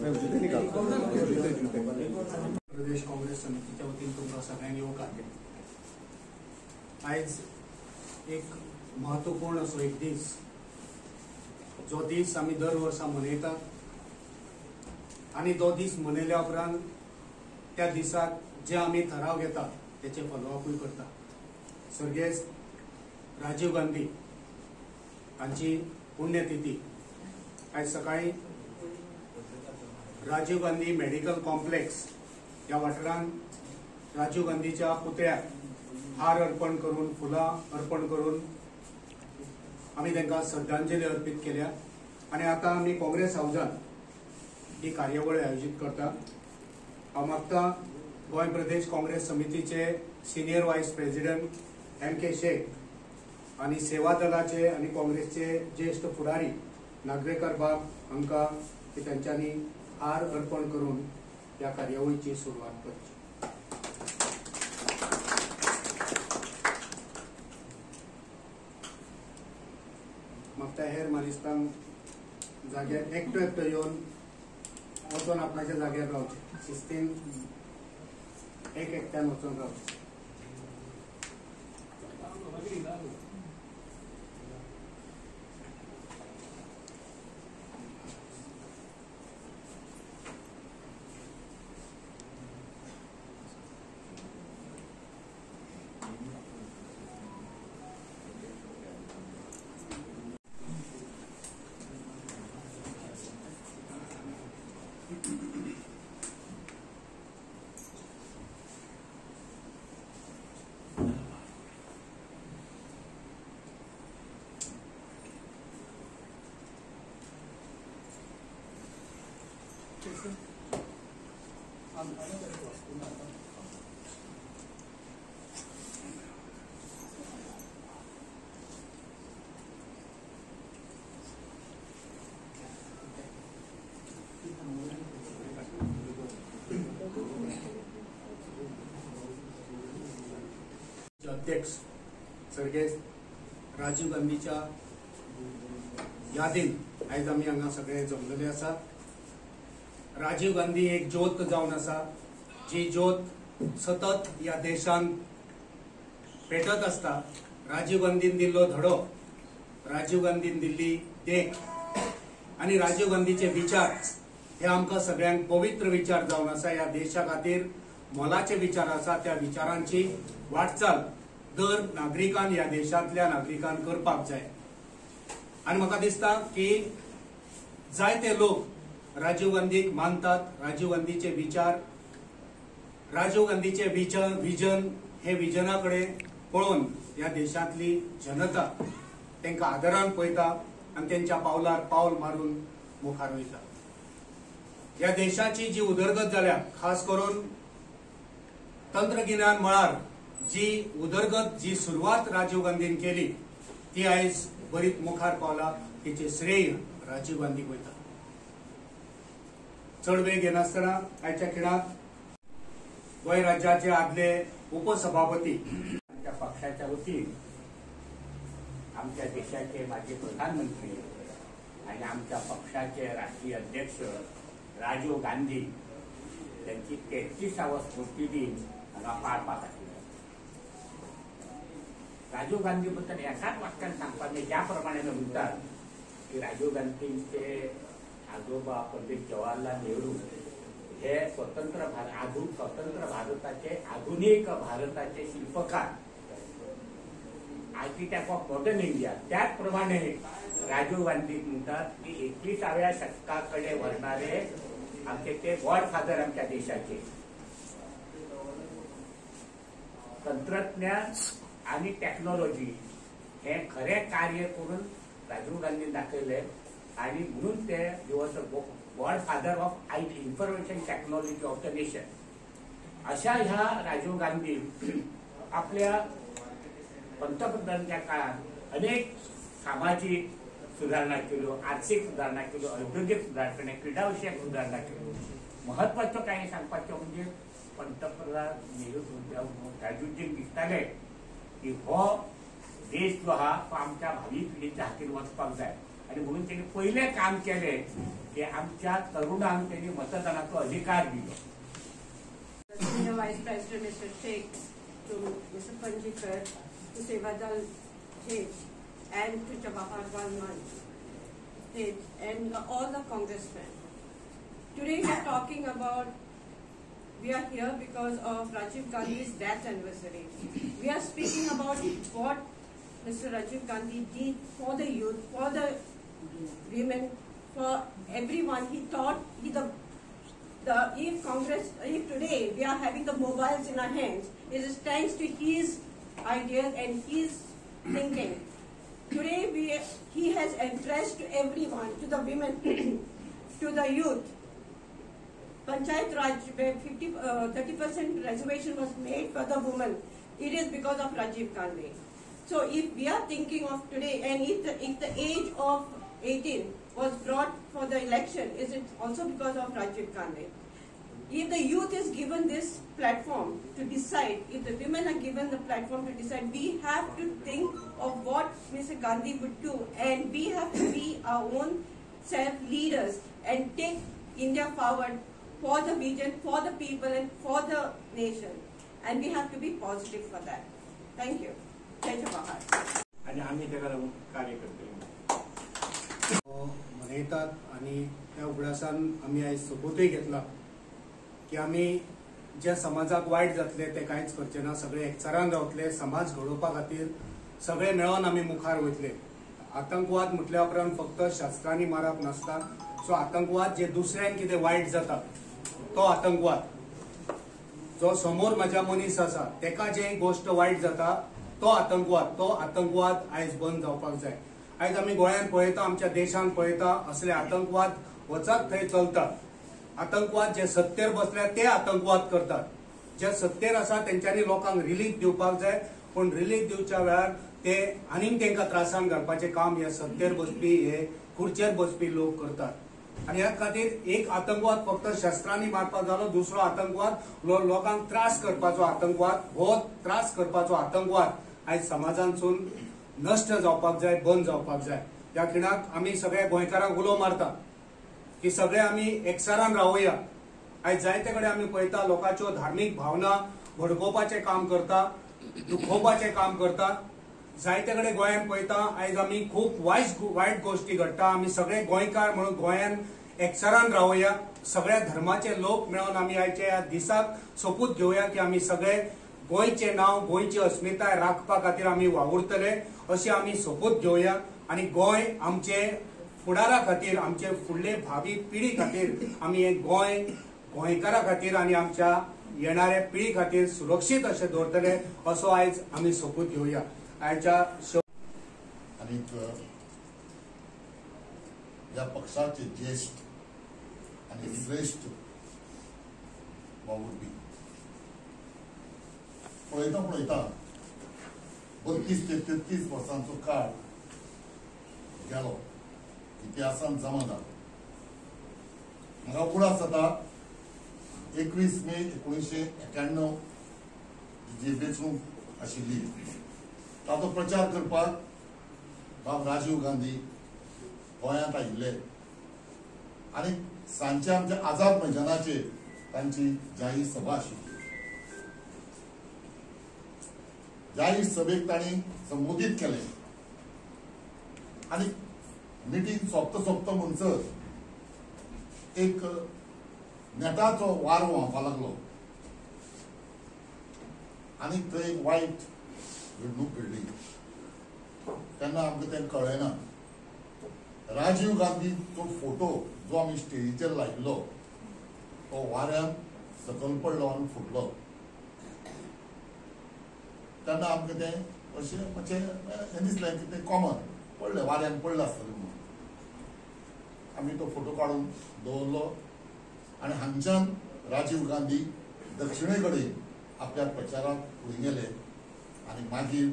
प्रदेश काँग्रेस समितीच्या वतीन तुमकां सगळ्यांक येवकार। आज एक महत्वपूर्ण असो एक दीस, जो दीस आमी दर वर्सा मनयतात आणि तो दीस मनयल्या उपरांत त्या दिसाक जे आमी ठराव घेतात त्याचे फॉलोअपूय करता। सर्गेस्त राजीव गांधी हांची पुण्यतिथी आज सकाळी राजीव गांधी मेडिकल कॉम्प्लेक्स या वाठारांत राजीव गांधीच्या पुतळ्याक हार अर्पण करून फुलां अर्पण करून आमी तांकां श्रद्धांजली अर्पीत केल्या। आणि आता आमी काँग्रेस हाऊसांत ही कार्यावळ आयोजीत करता। हांव मागता गोंय प्रदेश काँग्रेस समितीचे senior vice president M.K. Shaikh आणि सेवा दलाचे आणि काँग्रेसचे ज्येष्ठ फुडारी नागवेकर बाब हांकां तांच्यांनी हार अर्पण करून या कार्यावळीची सुरवात करची। मागता हेर मानिस्तांक जाग्यार एकटो एकटो येवन वचून आपणाच्या जाग्यार रावचे, शिस्तीन एक एकट्यान वचून रावचे। अध्यक्ष सर्गेस्त राजीव गांधीच्या यादीन आज आमी हांगा सगळे जमलेले आसा। राजीव गांधी एक ज्योत जावन आसा, जी ज्योत सतत या देशान पेटत आसता। राजीव गांधीन दिल्लो धडो, राजीव गांधीन दिल्ली देख आणि राजीव गांधीचे विचार हे आमकां सगळ्यांक पवित्र विचार जावन आसा। या देशा खातीर मोलाचे विचार आसा, त्या विचारांची वाटचाल दर नागरिकान या देशांतल्या नागरिकान करपाक जाय। आणि म्हाका दिसता की जायते लोक राजीव गांधीक मानतात, राजीव गांधीचे विचार, राजीव गांधीचे विजन हे विजनाकडे पळोवन या देशांतली जनता तांकां आदरान पळयता आणि त्यांच्या पावलार पावल मारून मुखार वयता। या देशाची जी उदरगत जाल्या, खास करून तंत्रगिन्यान मळार जी उदरगत जी सुरवात राजीव गांधीन केली ती आयज बरीच मुखार पावला, तिचे श्रेय राजीव गांधीक वयता। चड वेळ घेनासतना आयच्या खिणाक गोंय राज्याचे आदले उपसभापती आमच्या पक्षाच्या वतीन आमच्या देशाचे माजी प्रधानमंत्री आणि आमच्या पक्षाचे राष्ट्रीय अध्यक्ष राजीव गांधी यांची 33वा स्मृती दिन हांगा पार पाडला। राजीव गांधी बद्दल एकाच वाक्यान सांगपाक ज्या प्रमाणे म्हणतात की राजीव गांधींचे आजोबा पंडित जवाहरलाल नेहरू हे स्वतंत्र भारताचे आधुनिक भारताचे शिल्पकार, आर्किटेक्ट ऑफ मॉडर्न इंडिया। त्याचप्रमाणे राजीव गांधी म्हणतात की 21व्या शतकाकडे वळणारे आमचे ते गॉडफादर आमच्या देशाचे। तंत्रज्ञान आणि टेक्नॉलॉजी हे खरे कार्य करून राजीव गांधी दाखवले आणि म्हणून ते godfather of information technology of the nation. अशा ह्या राजीव गांधी आपल्या पंतप्रधानांच्या काळात अनेक सामाजिक सुधारणा केल्यो, आर्थिक सुधारणा केल्यो, औद्योगिक सुधारणा, क्रीडाविषयक सुधारणा केल्यो। महत्वाचं काही सांगपाचें म्हणजे पंतप्रधान नेहरू राजीवजींक दिसताले की हो देश जो हा तो आमच्या भावी पिढीच्या हातीन वचपाक जाय आणि म्हणून त्यांनी पहिले काम केले की आमच्या तरुणांक त्यांनी मतदानाचो अधिकार दिलो. Senior Vice President Mr. Sheikh, to Mr. Panjikar, to Sevadal Sheikh, and to Jawahar Balman Sheikh, and all the congressmen. Today we are talking about, we are here because of Rajiv Gandhi's death anniversary. We are speaking about what Mr. Rajiv Gandhi did for the youth, for the women, for everyone. He taught, if today we are having the mobiles in our hands, it is thanks to his ideas and his thinking. Today he has addressed to everyone, to the women, to the youth. Panchayat Raj, where 30% reservation was made for the women, it is because of Rajiv Gandhi. So if we are thinking of today, and if the age of 18 was brought for the election, is it also because of Rajiv Gandhi? If the youth is given this platform to decide, if the women are given the platform to decide, we have to think of what Mr. Gandhi would do, and we have to be our own self-leaders and take India forward for the vision, for the people, and for the nation. And we have to be positive for that. Thank you. Jai Jawahar. आणि आम्ही त्याला कार्य करतोय. मनयतात आणि त्या उगडासान आम्ही आयज सोबतूय घेतला की आम्ही ज्या समाजाक वायट जातले ते कांयच करचे ना, सगळे एकचारान रावतले, समाज घडोवपा खातीर सगळे मेळोन आमी मुखार वयतले. आतंकवाद म्हटल्या उपरांत फक्त शस्त्रांनी मारप नासता. सो आतंकवाद जे दुसऱ्यांक कितें वायट जाता तो आतंकवाद, जो समोर म्हाज्या मनीस आसा तेका जे गोष्ट वायट जाता तो आतंकवाद आयज बंद जावपाक जाय. आयज आमी गोंयांत पळयता, आमच्या देशांत पळयता, असले आतंकवाद वचत थंय चलतात. आतंकवाद जे सत्तेर बसल्यात ते आतंकवाद करतात. जे सत्तेर आसा तेंच्यांनी लोकांक रिलीफ दिवपाक जाय, पण रिलीफ दिवच्या वेळार ते आनीक तेंकां त्रासान घालपाचें काम हे सत्तेर बसपी, हे खुर्चेर बसपी लोक करतात. आणि ह्या खातीर एक आतंकवाद फक्त शस्त्रांनी मारपाक जालो, दुसरो आतंकवाद लोकांक त्रास करपाचो आतंकवाद, हो त्रास करपाचो आतंकवाद आयज समाजांतसून नष्ट जावपाक जाय, बंद जावपाक जाय. ह्या खिणाक आमी सगळे गोंयकारांक उलो मारता की सगळे आमी एकचारान रावया. आयज जायते कडेन आमी पळयता लोकांच्यो धार्मीक भावना भडकोवपाचें काम करता, दुखोवपाचें काम करता. जायते कडेन गोंयांत पळयता आयज आमी खूब वायट गोश्टी घडटा. आमी सगळे गोंयकार म्हणून गोंयांत एकचारान रावया. सगळ्या धर्माचे लोक मेळोन आमी आयच्या ह्या दिसाक सोपूत घेवया की आमी सगळे गोंयचे नांव, गोंयची अस्मिताय राखपा खातीर आमी वावुरतले, अशी आमी सोपूत घेवया. आनी गोंय आमचे फुडारा खातीर, आमचे फुडले भावी पिढी खातीर आमी हे गोंय गोंयकारा खातीर आनी आमच्या येणाऱ्या पिढी खातीर सुरक्षीत अशें दवरतले, असो आयज आमी सोपूत घेवया. आयच्या आनीक ह्या पक्षाचे ज्येष्ठ आनी श्रेष्ठ वावुरपी पळयता 32 ते 33 वर्सांचो काळ गेलो, इतिहासान जमा जालो. म्हाका उडास जाता 21 मे 1991 जी वेंचणूक आशिल्ली, ताचो प्रचार करपाक बाब राजीव गांधी गोंयांत आयिल्ले आनी सांजचे आमच्या आझाद मैदानाचेर तांची जाहीर सभा आशिल्ली. जाहीर सभेक तांणी संबोधीत केलें आनी मिटींग सोंपता म्हणसर एक नेटाचो वारो व्हांवपा लागलो आनी थंय एक वायट घडणूक घडली. तेन्ना आमकां तें कळ्ळें ना. राजीव गांधीचो फोटो जो आमी स्टेजीचेर लायिल्लो तो वाऱ्यान सकयल पडलो आनी फुटलो. तेन्ना आमकां तें अशें मातशें हें दिसलें की तें कॉमन पडलें, वाऱ्यान पडलें आसतलें म्हणून. आमी तो फोटो काडून दवरलो आनी हांगच्यान राजीव गांधी दक्षिणे कडेन आपल्या प्रचाराक फुडें गेले आनी मागीर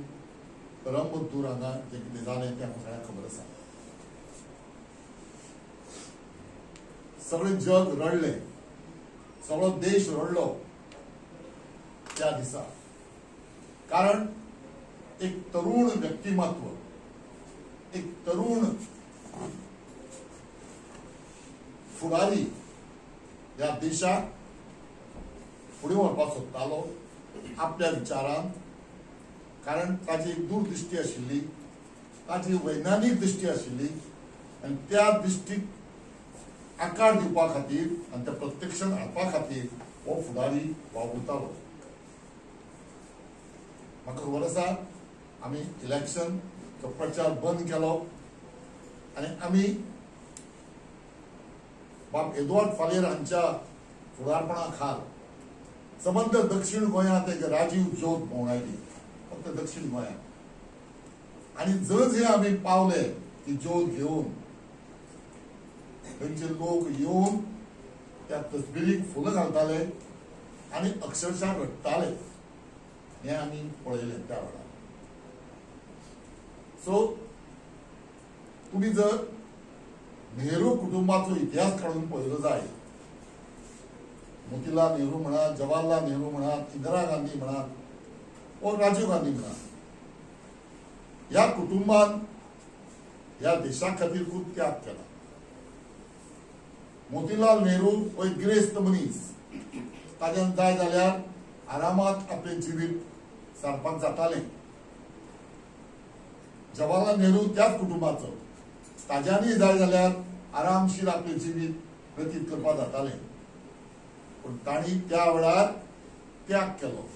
परमबुद्धूर हांगा जें कितें जालें तें आमकां सगळ्यांक खबर आसा. सगळें जग रडलें, सगळो देश रडलो त्या दिसा. कारण एक तरुण व्यक्तिमत्व, एक तरुण फुडारी ह्या देशाक फुडें व्हरपाक सोदतालो आपल्या विचारान, कारण ताची एक दूरदृश्टी आशिल्ली, ताची वैज्ञानीक दृश्टी आशिल्ली आनी त्या दृश्टीक आकार दिवपा खातीर आनी त्या प्रत्यक्षान हाडपा खातीर हो फुडारी वावुरतालो. म्हाका खबर आसा आमी इलेक्शनचो प्रचार बंद केलो आनी आमी बाब एडवर्ड फालेर हांच्या फुडारपणा खाल सबंद दक्षिण गोंयांत एक राजीव ज्योत भोंवडायली, फक्त दक्षिण गोंयांत. आनी जंय आमी पावले ती ज्योत घेवन थंयचे लोक येवन त्या तसबिरीक फुलां घालताले आनी अक्षरशः रडटाले. हें आमी पळयलें त्या वेळार. सो तुमी जर नेहरू कुटुंबाचो इतिहास काडून पळयलो जायत, मोतीलाल नेहरू म्हणात, जवाहरलाल नेहरू म्हणात, इंदिरा गांधी म्हणात वा राजीव गांधी म्हणात, ह्या कुटुंबान ह्या देशा खातीर खूब त्याग केला. मोतीलाल नेहरू हो एक गिरेस्त मनीस, ताच्यान जाय जाल्यार आरामात आपले जिवीत सारपाक जातालें. जवाहरलाल नेहरू त्याच कुटुंबाचो, ताज्यांनी जाय जाल्यार आरामशीर आपले जिवीत व्यतीत करपाक जातालें. पूण तांणी त्या वेळार त्याग केलो,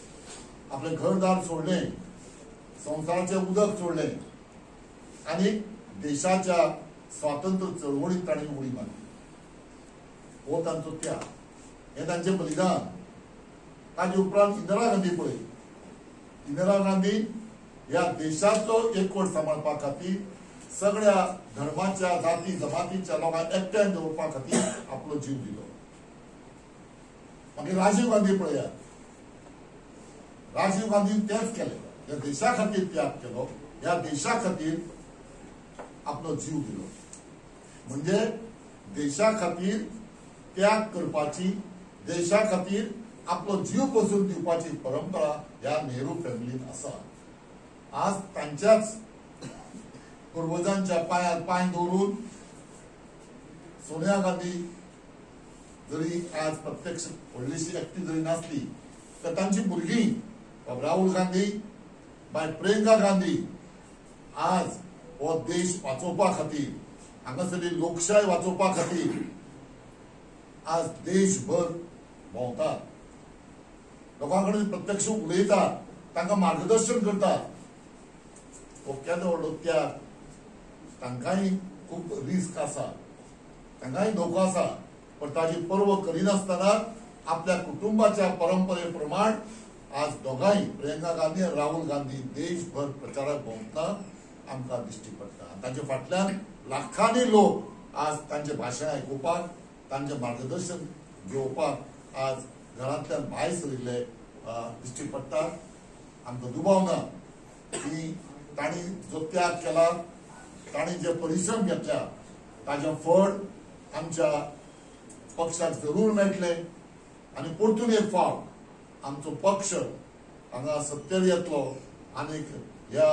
आपलें घरदार सोडलें, संवसाराचें उदक सोडलें आनी देशाच्या स्वातंत्र्य चळवळींत तांणी उडी मारली. हो तांचो त्याग, हें तांचें बलिदान. ताजे उपरांत इंदिरा गांधी पळय, इंदिरा गांधी ह्या देशाचो एकवट सांबाळपा खातीर सगळ्या धर्माच्या जाती जमातीच्या लोकांक एकठांय दवरपा खातीर आपलो जीव दिलो. मागीर राजीव गांधी पळयात, राजीव गांधीन तेंच केलें, ह्या देशा खातीर त्याग केलो, ह्या देशा खातीर आपलो जीव दिलो. म्हणजे देशा खातीर त्याग करपाची, देशा खातीर आपलो जीव पसून दिवपाची परंपरा ह्या नेहरू फॅमिलीन आसा. आज तांच्याच पूर्वजांच्या पांयार पांय दवरून सोनिया गांधी जरी आज प्रत्यक्ष व्हडलीशी एक्टिव्ह जरी नासली, तर तांची भुरगीं राहुल गांधी बाय प्रियंका गांधी आज हो देश वाचोवपा खातीर, हांगासरली लोकशाय वाचोवपा खातीर आज देशभर भोंवतात, लोकां कडेन प्रत्यक्ष उलयतात, तांकां मार्गदर्शन करतात. हो केदो व्हडलो त्याग. तांकांय खूब रिस्क आसा, तांकांय धोको आसा, पण ताची पर्व करिनासतना आपल्या कुटुंबाच्या परंपरे प्रमाण आज दोगांय प्रियंका गांधी आनी राहुल गांधी देशभर प्रचाराक भोंवतना आमकां दिश्टी पडटा. तांचे फाटल्यान लाखांनी लोक आज तांचें भाशण आयकुपाक, तांचें मार्गदर्शन घेवपाक आज घरांतल्यान भायर सरिल्ले दिश्टी पडटा. आमकां दुबाव ना की तांणी जो त्याग केला, तांणी जे परिश्रम घेतल्या, ताजें फळ आमच्या पक्षाक जरूर मेळटलें आनी परतून एक फावट आमचो पक्ष हांगा सत्तेर येतलो आनीक ह्या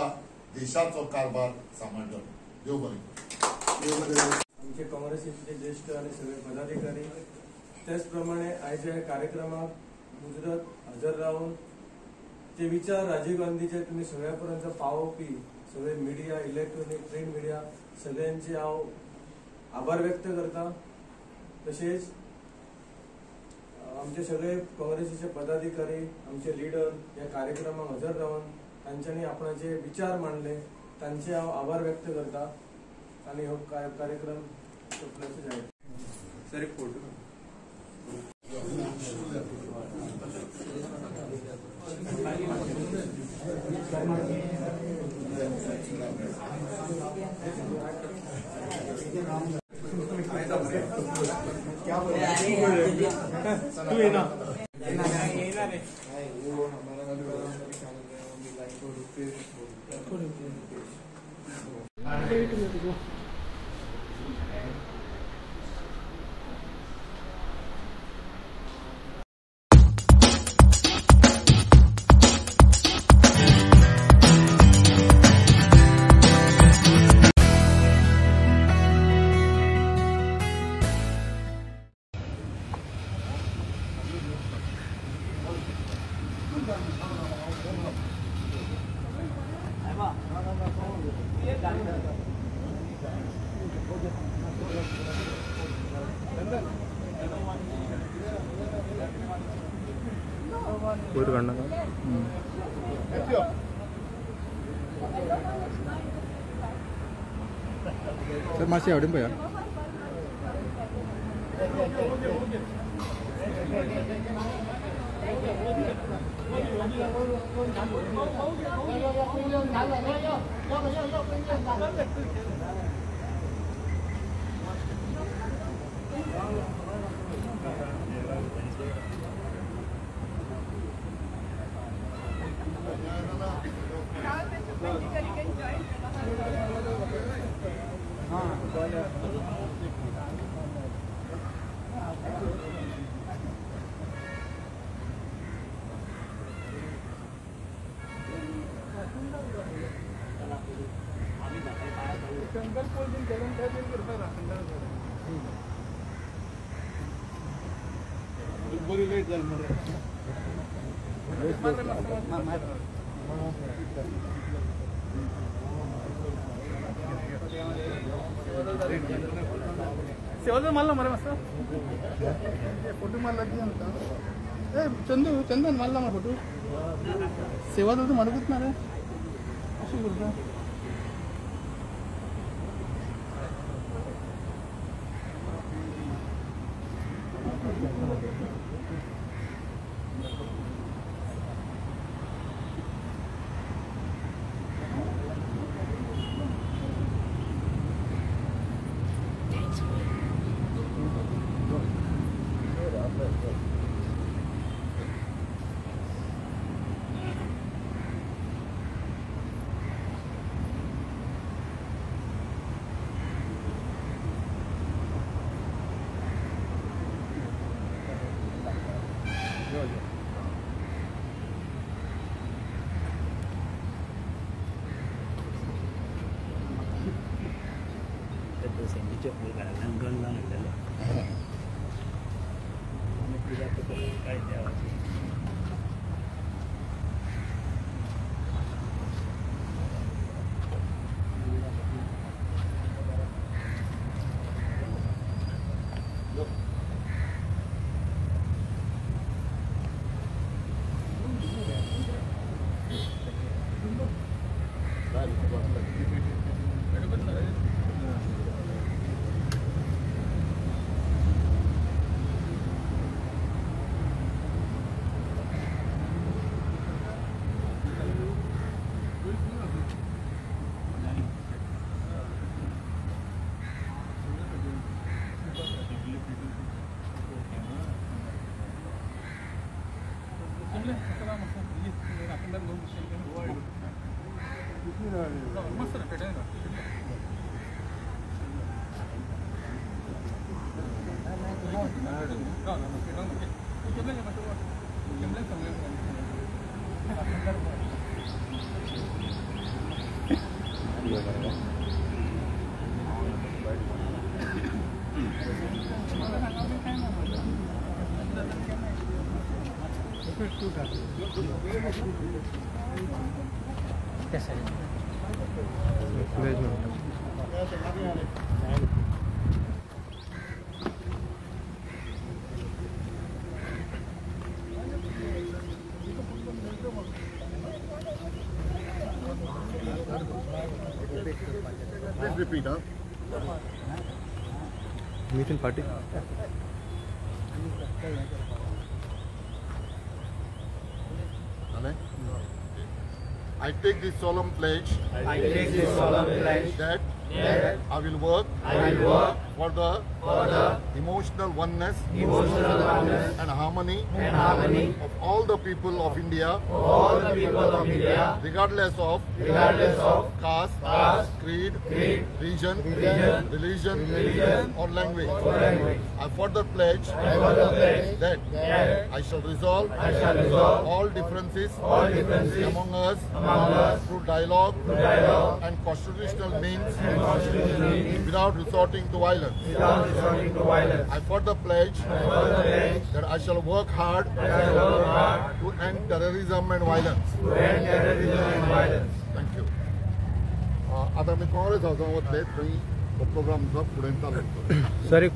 देशाचो कारभार सांबाळटलो. देव बरें. आमचे काँग्रेसीचे ज्येष्ठ आणि सगळे पदाधिकारी त्याच प्रमाणे आयच्या कार्यक्रमाक मुजरत हजर राहून ते विचार राजीव गांधीचे तुम्ही सगळ्यापर्यंत पावोवपी सगळे मिडिया, इलेक्ट्रॉनिक प्रिंट मिडिया सगळ्यांचे हांव आभार व्यक्त करता. तशेंच आमचे सगळे काँग्रेसीचे पदाधिकारी, आमचे लिडर ह्या कार्यक्रमाक हजर राहून तांच्यांनी आपणाचे विचार मांडले, तांचे हांव आभार व्यक्त करता आणि हो कार्यक्रम सोपल्याचो जाहीर. सर एक फोटो तू ये ना सर मातशें आवडीन पळया. सेवा मारला मरे मस्त फोटो मारला चंदू चंदन मारला मला फोटो सेवा तर म्हणतच ना रे अशी बोलतो. Please repeat, huh? Meeting party. I take this solemn pledge. I take this solemn pledge That that I will work for the emotional oneness and harmony of all the people of India, regardless of caste, creed, region, religion, or language. I further pledge that I shall resolve all differences among us through dialogue and constitutional means without resorting to violence. I further pledge that I shall work hard to end terrorism and violence. Thank you. आता मी काँग्रेस हाऊसांत वतले थंय programme फुडें चालू sir एक